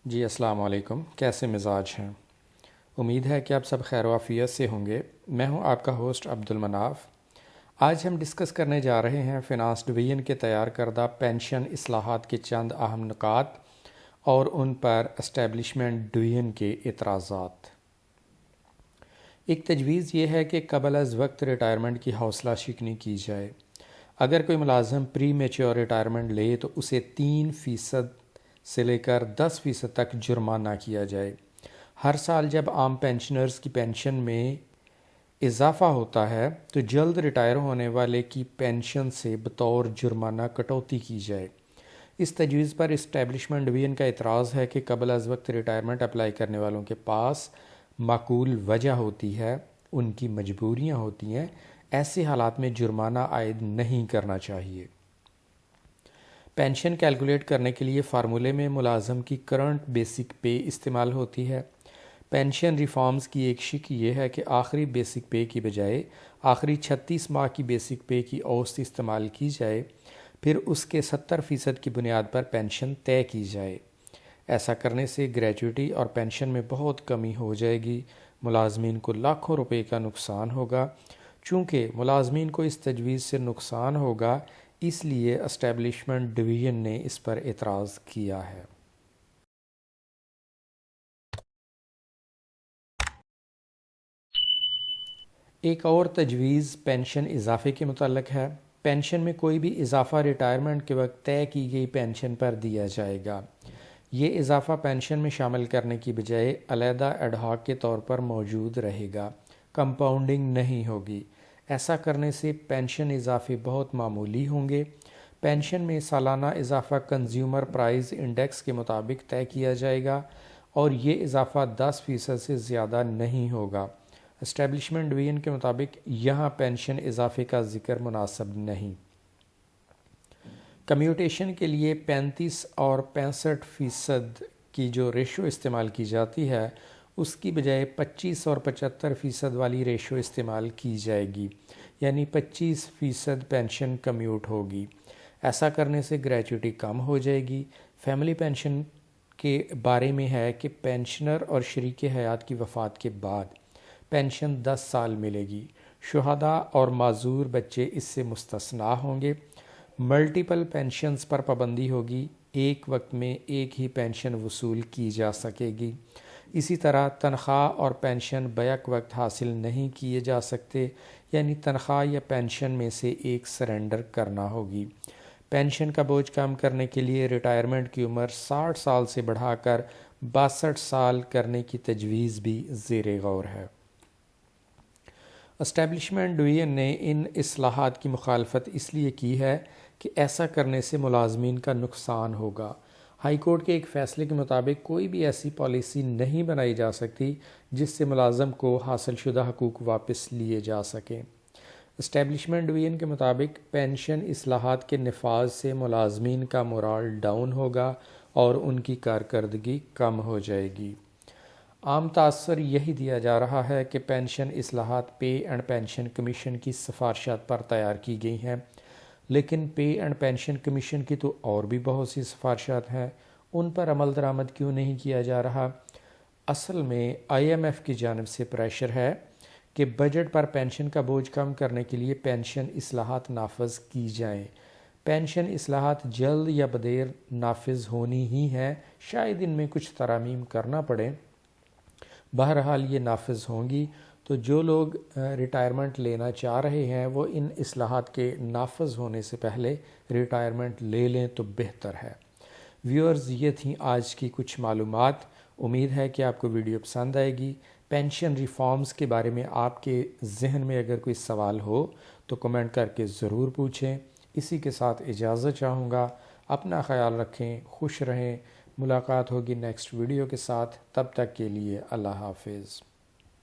جی السلام علیکم، کیسے مزاج ہیں؟ امید ہے کہ آپ سب خیر و عافیت سے ہوں گے۔ میں ہوں آپ کا ہوسٹ عبدالمناف۔ آج ہم ڈسکس کرنے جا رہے ہیں فنانس ڈویژن کے تیار کردہ پینشن اصلاحات کے چند اہم نکات اور ان پر اسٹیبلشمنٹ ڈویژن کے اعتراضات۔ ایک تجویز یہ ہے کہ قبل از وقت ریٹائرمنٹ کی حوصلہ شکنی کی جائے۔ اگر کوئی ملازم پری میچور ریٹائرمنٹ لے تو اسے 3% سے لے کر 10% تک جرمانہ کیا جائے۔ ہر سال جب عام پینشنرز کی پینشن میں اضافہ ہوتا ہے تو جلد ریٹائر ہونے والے کی پینشن سے بطور جرمانہ کٹوتی کی جائے۔ اس تجویز پر اسٹیبلشمنٹ ڈویژن کا اعتراض ہے کہ قبل از وقت ریٹائرمنٹ اپلائی کرنے والوں کے پاس معقول وجہ ہوتی ہے، ان کی مجبوریاں ہوتی ہیں، ایسے حالات میں جرمانہ عائد نہیں کرنا چاہیے۔ پینشن کیلکولیٹ کرنے کے لیے فارمولے میں ملازم کی کرنٹ بیسک پے استعمال ہوتی ہے۔ پینشن ریفارمز کی ایک شک یہ ہے کہ آخری بیسک پے کی بجائے آخری 36 ماہ کی بیسک پے کی اوسط استعمال کی جائے، پھر اس کے 70% کی بنیاد پر پینشن طے کی جائے۔ ایسا کرنے سے گریجویٹی اور پینشن میں بہت کمی ہو جائے گی، ملازمین کو لاکھوں روپے کا نقصان ہوگا۔ چونکہ ملازمین کو اس تجویز سے نقصان ہوگا، اس لیے اسٹیبلشمنٹ ڈویژن نے اس پر اعتراض کیا ہے۔ ایک اور تجویز پینشن اضافے کے متعلق ہے۔ پینشن میں کوئی بھی اضافہ ریٹائرمنٹ کے وقت طے کی گئی پینشن پر دیا جائے گا۔ یہ اضافہ پینشن میں شامل کرنے کی بجائے علیحدہ ایڈ ہاک کے طور پر موجود رہے گا، کمپاؤنڈنگ نہیں ہوگی۔ ایسا کرنے سے پینشن اضافے بہت معمولی ہوں گے۔ پینشن میں سالانہ اضافہ کنزیومر پرائز انڈیکس کے مطابق طے کیا جائے گا اور یہ اضافہ 10% سے زیادہ نہیں ہوگا۔ اسٹیبلشمنٹ ڈویژن کے مطابق یہاں پینشن اضافے کا ذکر مناسب نہیں۔ کمیوٹیشن کے لیے 35 اور 65% کی جو ریشو استعمال کی جاتی ہے، اس کی بجائے 25 اور 75% والی ریشو استعمال کی جائے گی، یعنی 25% پینشن کمیوٹ ہوگی۔ ایسا کرنے سے گریجویٹی کم ہو جائے گی۔ فیملی پینشن کے بارے میں ہے کہ پینشنر اور شریک حیات کی وفات کے بعد پینشن 10 سال ملے گی۔ شہداء اور معذور بچے اس سے مستثنیٰ ہوں گے۔ ملٹیپل پینشنز پر پابندی ہوگی، ایک وقت میں ایک ہی پینشن وصول کی جا سکے گی۔ اسی طرح تنخواہ اور پینشن بیک وقت حاصل نہیں کیے جا سکتے، یعنی تنخواہ یا پینشن میں سے ایک سرنڈر کرنا ہوگی۔ پینشن کا بوجھ کم کرنے کے لیے ریٹائرمنٹ کی عمر 60 سال سے بڑھا کر 62 سال کرنے کی تجویز بھی زیر غور ہے۔ اسٹیبلشمنٹ ڈویژن نے ان اصلاحات کی مخالفت اس لیے کی ہے کہ ایسا کرنے سے ملازمین کا نقصان ہوگا۔ ہائی کورٹ کے ایک فیصلے کے مطابق کوئی بھی ایسی پالیسی نہیں بنائی جا سکتی جس سے ملازم کو حاصل شدہ حقوق واپس لیے جا سکیں۔ اسٹیبلشمنٹ ڈویژن کے مطابق پینشن اصلاحات کے نفاذ سے ملازمین کا مورال ڈاؤن ہوگا اور ان کی کارکردگی کم ہو جائے گی۔ عام تاثر یہی دیا جا رہا ہے کہ پینشن اصلاحات پے اینڈ پینشن کمیشن کی سفارشات پر تیار کی گئی ہیں، لیکن پے اینڈ پینشن کمیشن کی تو اور بھی بہت سی سفارشات ہیں، ان پر عمل درآمد کیوں نہیں کیا جا رہا؟ اصل میں IMF کی جانب سے پریشر ہے کہ بجٹ پر پینشن کا بوجھ کم کرنے کے لیے پینشن اصلاحات نافذ کی جائیں۔ پینشن اصلاحات جلد یا بدیر نافذ ہونی ہی ہیں، شاید ان میں کچھ ترامیم کرنا پڑے، بہرحال یہ نافذ ہوں گی۔ تو جو لوگ ریٹائرمنٹ لینا چاہ رہے ہیں وہ ان اصلاحات کے نافذ ہونے سے پہلے ریٹائرمنٹ لے لیں تو بہتر ہے۔ ویورز، یہ تھیں آج کی کچھ معلومات۔ امید ہے کہ آپ کو ویڈیو پسند آئے گی۔ پینشن ریفارمز کے بارے میں آپ کے ذہن میں اگر کوئی سوال ہو تو کمنٹ کر کے ضرور پوچھیں۔ اسی کے ساتھ اجازت چاہوں گا۔ اپنا خیال رکھیں، خوش رہیں۔ ملاقات ہوگی نیکسٹ ویڈیو کے ساتھ، تب تک کے لیے اللہ حافظ۔